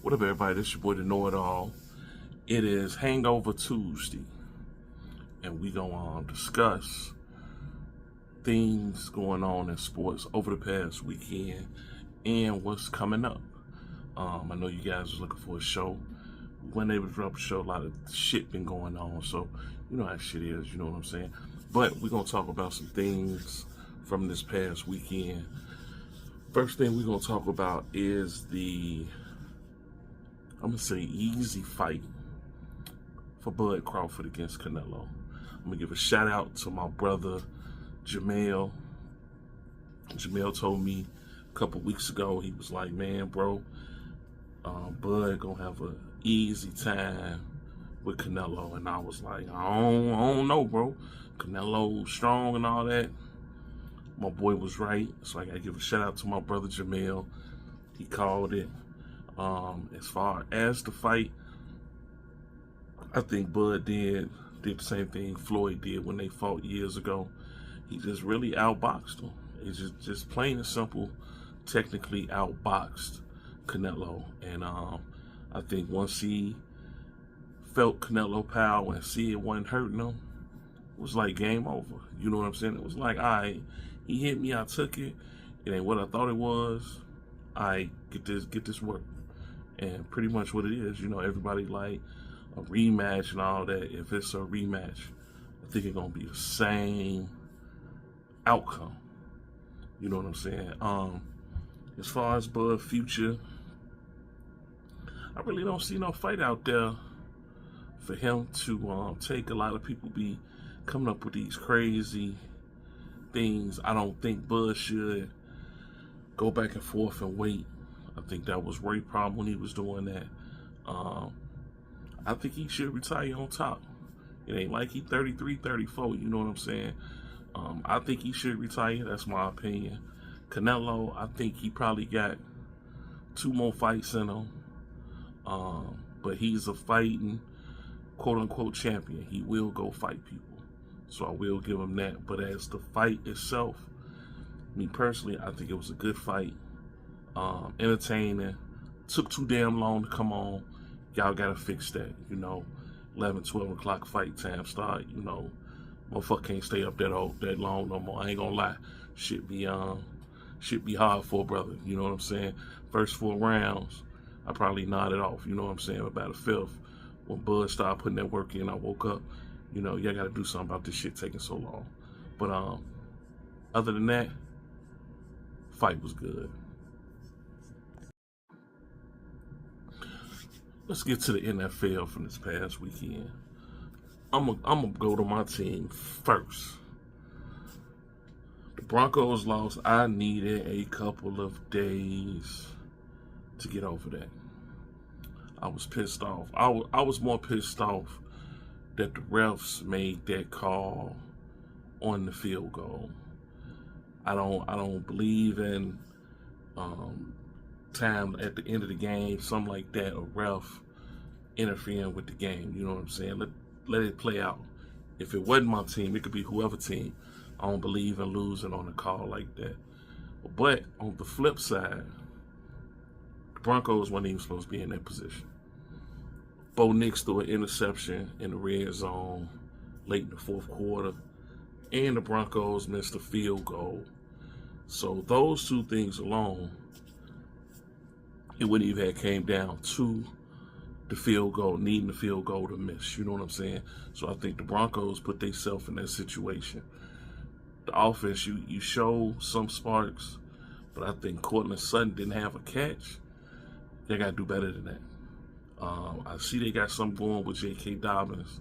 What up, everybody? This your boy, the Know-It-All. It is Hangover Tuesday, and we gonna discuss things going on in sports over the past weekend and what's coming up. I know you guys are looking for a show. We weren't able to drop a show. A lot of shit been going on, so you know how shit is. You know what I'm saying? But we're gonna talk about some things from this past weekend. First thing we're gonna talk about is I'm gonna say easy fight for Bud Crawford against Canelo. I'm gonna give a shout out to my brother Jamel. Jamel told me a couple weeks ago, he was like, man, bro, Bud gonna have an easy time with Canelo. And I was like, I don't know, bro. Canelo strong and all that. My boy was right, so I gotta give a shout out to my brother Jamel. He called it. As far as the fight, I think Bud did the same thing Floyd did when they fought years ago. He just really outboxed him. It's just plain and simple, technically outboxed Canelo. And I think once he felt Canelo power and see it wasn't hurting him, it was like game over. You know what I'm saying? It was like, all right, he hit me, I took it. It ain't what I thought it was. I get this work. And pretty much what it is, you know, everybody like a rematch and all that. If it's a rematch, I think it's gonna be the same outcome. You know what I'm saying? As far as Bud future, I really don't see no fight out there for him to take. A lot of people be coming up with these crazy things. I don't think Bud should go back and forth and wait. I think that was Ray's problem when he was doing that. I think he should retire on top. It ain't like he 33, 34, you know what I'm saying? I think he should retire. That's my opinion. Canelo, I think he probably got 2 more fights in him. But he's a fighting, quote-unquote, champion. He will go fight people. So I will give him that. But as the fight itself, me personally, I think it was a good fight. Entertaining. Took too damn long to come on. Y'all gotta fix that. You know, 11, 12 o'clock fight time start. You know, motherfucker can't stay up that long no more. I ain't gonna lie. Shit be hard for a brother. You know what I'm saying? First 4 rounds, I probably nodded off. You know what I'm saying? About the 5th, when Bud started putting that work in, I woke up. You know, y'all gotta do something about this shit taking so long. But other than that, fight was good. Let's get to the NFL from this past weekend. I'm gonna go to my team first. The Broncos lost. I needed a couple of days to get over that. I was pissed off. I was more pissed off that the refs made that call on the field goal. I don't believe in time at the end of the game, something like that, a ref interfering with the game. You know what I'm saying? Let it play out. If it wasn't my team, it could be whoever team. I don't believe in losing on a call like that. But on the flip side, the Broncos weren't even supposed to be in that position. Bo Nix threw an interception in the red zone late in the 4th quarter, and the Broncos missed a field goal. So those 2 things alone, it wouldn't even have came down to the field goal, needing the field goal to miss. You know what I'm saying? So I think the Broncos put themselves in that situation. The offense, you show some sparks, but I think Cortland Sutton didn't have a catch. They got to do better than that. I see they got something going with J.K. Dobbins.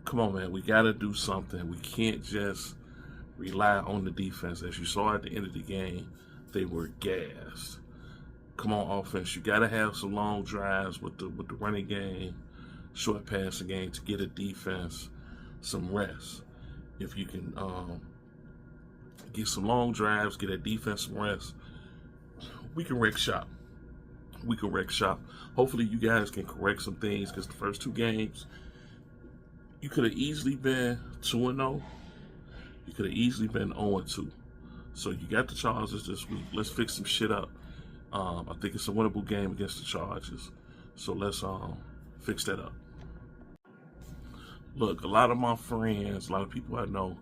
Come on, man. We got to do something. We can't just rely on the defense. As you saw at the end of the game, they were gassed. Come on, offense. You got to have some long drives with the running game, short passing game to get a defense some rest. If you can get some long drives, get a defense some rest, we can wreck shop. Hopefully you guys can correct some things, because the first 2 games, you could have easily been 2-0. You could have easily been 0-2. So you got the Chargers this week. Let's fix some shit up. I think it's a winnable game against the Chargers. So let's fix that up. Look, a lot of my friends, a lot of people I know,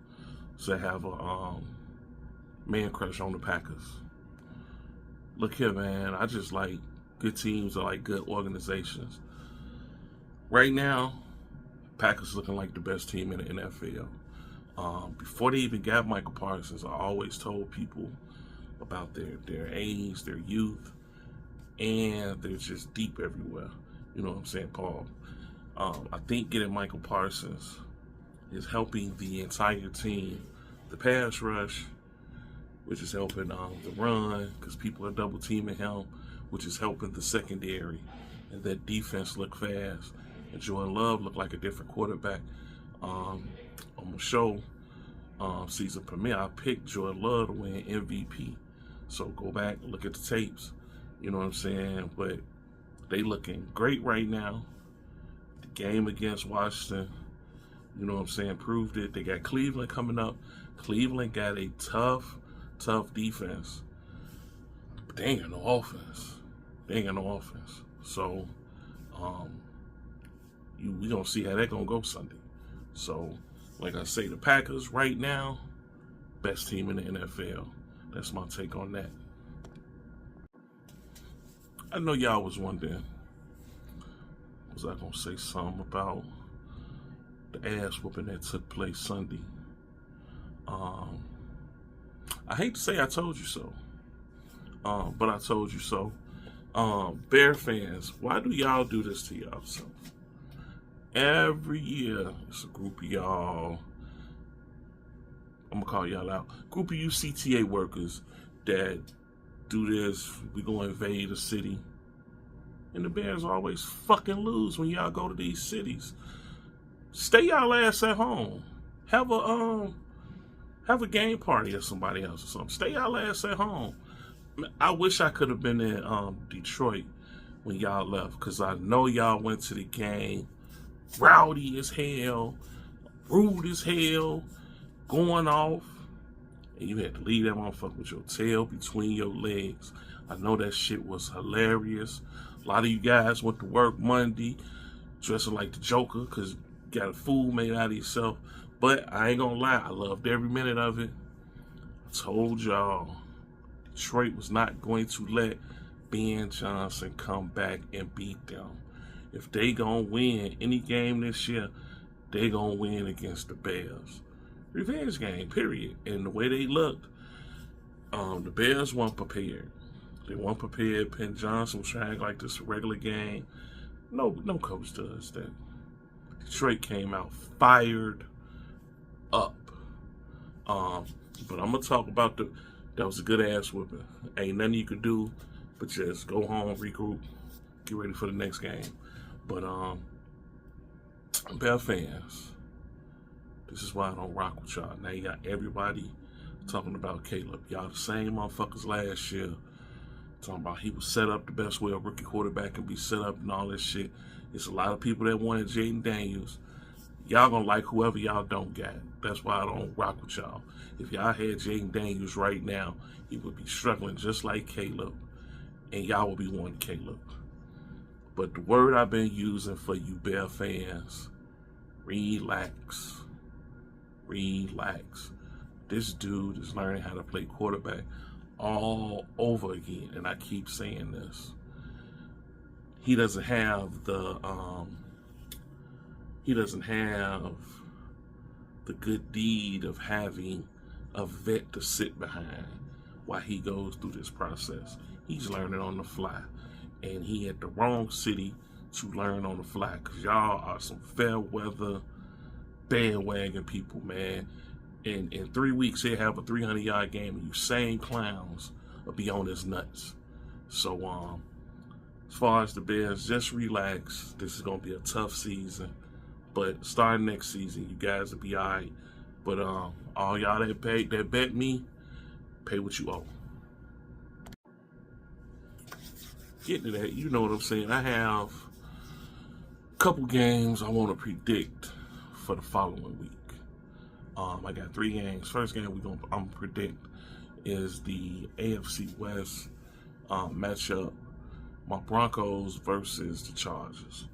say have a man crush on the Packers. Look here, man. I just like good teams. I like good organizations. Right now, Packers looking like the best team in the NFL. Before they even got Michael Parsons, I always told people about their age, their youth, and they're just deep everywhere. You know what I'm saying, Paul? I think getting Michael Parsons is helping the entire team. The pass rush, which is helping the run, because people are double teaming him, which is helping the secondary, and that defense look fast. And Jordan Love looked like a different quarterback. On the show, season premiere, I picked Jordan Love to win MVP. So go back, look at the tapes. You know what I'm saying? But they looking great right now. The game against Washington, you know what I'm saying, proved it. They got Cleveland coming up. Cleveland got a tough defense. But they ain't got no offense. So, we gonna see how that gonna go Sunday. So, like I say, the Packers right now, best team in the NFL. That's my take on that. I know y'all was wondering, was I gonna say something about the ass whooping that took place Sunday? I hate to say I told you so, but I told you so. Bear fans, why do y'all do this to y'all? So every year, it's a group of y'all, I'm gonna call y'all out, group of you CTA workers that do this. We gonna invade a city, and the Bears always fucking lose when y'all go to these cities. Stay y'all ass at home. Have a game party or somebody else or something. Stay y'all ass at home. I wish I could have been in Detroit when y'all left, because I know y'all went to the game rowdy as hell, rude as hell, going off, and you had to leave that motherfucker with your tail between your legs. I know that shit was hilarious. A lot of you guys went to work Monday dressing like the Joker because you got a fool made out of yourself. But I ain't gonna lie, I loved every minute of it. I told y'all, Detroit was not going to let Ben Johnson come back and beat them. If they gonna win any game this year, they gonna win against the Bears. Revenge game, period. And the way they looked, the Bears weren't prepared. They weren't prepared. Ben Johnson was trying like this a regular game. No coach does that. Detroit came out fired up. But I'm gonna talk about that was a good ass whooping. Ain't nothing you could do but just go home, regroup, get ready for the next game. But Bear fans, this is why I don't rock with y'all. Now you got everybody talking about Caleb. Y'all the same motherfuckers last year talking about he was set up the best way a rookie quarterback can be set up and all this shit. It's a lot of people that wanted Jaden Daniels. Y'all gonna like whoever y'all don't got. That's why I don't rock with y'all. If y'all had Jaden Daniels right now, he would be struggling just like Caleb, and y'all would be wanting Caleb. But the word I've been using for you Bear fans, relax. Relax. This dude is learning how to play quarterback all over again, and I keep saying this. He doesn't have the good deed of having a vet to sit behind while he goes through this process. He's learning on the fly, and he at the wrong city to learn on the fly, because y'all are some fair weather bandwagon people, man. In 3 weeks he'll have a 300-yard game, and you same clowns will be on his nuts. So as far as the Bears, just relax. This is gonna be a tough season, but starting next season, you guys will be all right. But all y'all that bet me, pay what you owe. Getting to that, you know what I'm saying. I have a couple games I want to predict for the following week. I got 3 games. First game I'm gonna predict is the AFC West matchup. my Broncos versus the Chargers.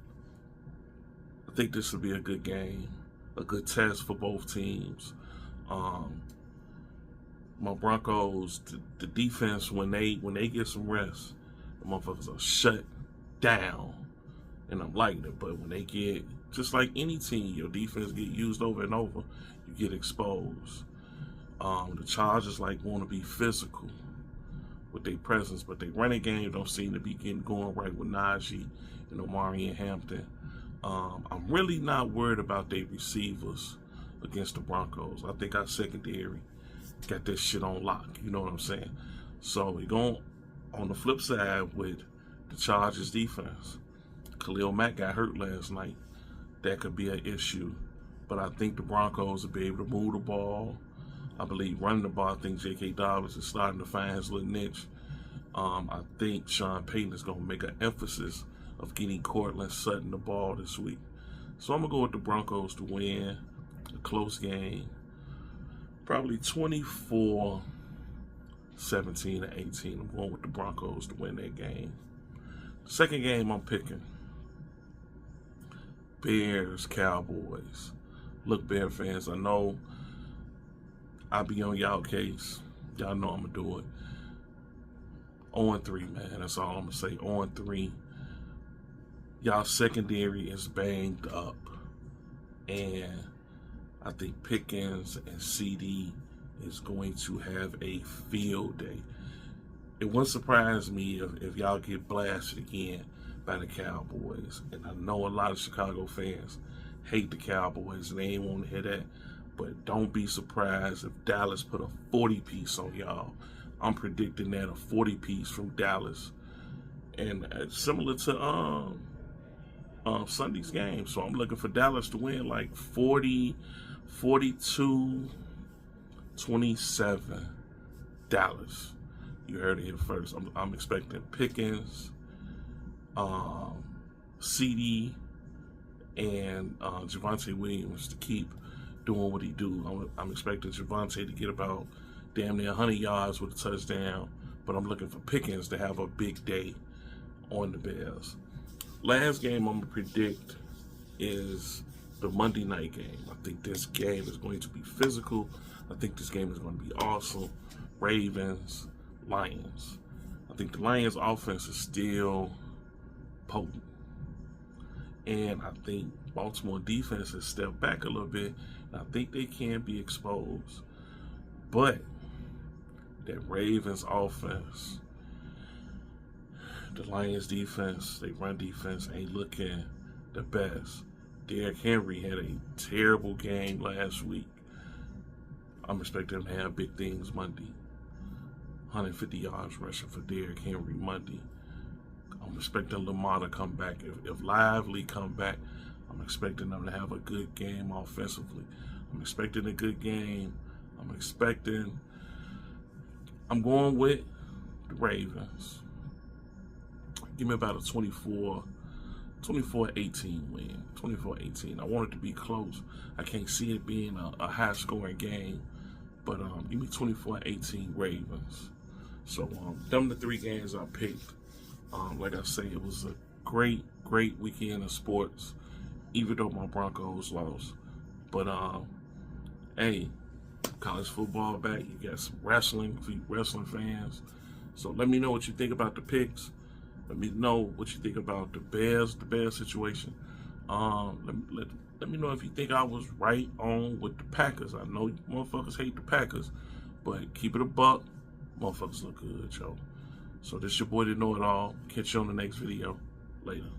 I think this will be a good game, a good test for both teams. My Broncos, the defense, when they get some rest, the motherfuckers are shut down, and I'm liking it. But when they get, just like any team, your defense get used over and over, you get exposed. The Chargers want to be physical with their presence, but their running game don't seem to be getting going right with Najee and Omari and Hampton. I'm really not worried about their receivers against the Broncos. I think our secondary got this shit on lock. You know what I'm saying? So we go on the flip side with the Chargers defense. Khalil Mack got hurt last night. That could be an issue. But I think the Broncos will be able to move the ball. I believe running the ball, I think J.K. Dobbins is starting to find his little niche. I think Sean Payton is going to make an emphasis of getting Cortland Sutton the ball this week. So I'm going to go with the Broncos to win a close game. Probably 24-17 or 18. I'm going with the Broncos to win that game. The second game I'm picking, Bears, Cowboys. Look, Bear fans, I know I be on y'all case. Y'all know I'm going to do it. 0-3, man. That's all I'm going to say. 0-3. Y'all secondary is banged up. And I think Pickens and CD is going to have a field day. It wouldn't surprise me if y'all get blasted again by the Cowboys. And I know a lot of Chicago fans hate the Cowboys and they ain't want to hear that. But don't be surprised if Dallas put a 40-piece on y'all. I'm predicting that a 40-piece from Dallas. And similar to Sunday's game. So I'm looking for Dallas to win like 40, 42, 27. Dallas. You heard it here first. I'm expecting Pickens, CD, and Javonte Williams to keep doing what he do. I'm expecting Javonte to get about damn near 100 yards with a touchdown, but I'm looking for Pickens to have a big day on the Bears. Last game I'm going to predict is the Monday night game. I think this game is going to be physical. I think this game is going to be awesome. Ravens, Lions. I think the Lions offense is still potent. And I think Baltimore defense has stepped back a little bit. And I think they can be exposed. But that Ravens offense, the Lions defense, they run defense ain't looking the best. Derrick Henry had a terrible game last week. I'm expecting him to have big things Monday. 150 yards rushing for Derrick Henry Monday. I'm expecting Lamar to come back. If Lively come back, I'm expecting them to have a good game offensively. I'm expecting a good game. I'm going with the Ravens. Give me about a 24-18 win. 24-18. I want it to be close. I can't see it being a high-scoring game. But give me 24-18 Ravens. So them the three games I picked. Like I say, it was a great weekend of sports, even though my Broncos lost. But hey, college football back. You got some wrestling for you wrestling fans. So let me know what you think about the picks. Let me know what you think about the Bears situation. Let me know if you think I was right on with the Packers. I know motherfuckers hate the Packers, but keep it a buck. Motherfuckers look good, yo. So this your boy, The Know It All. Catch you on the next video. Later.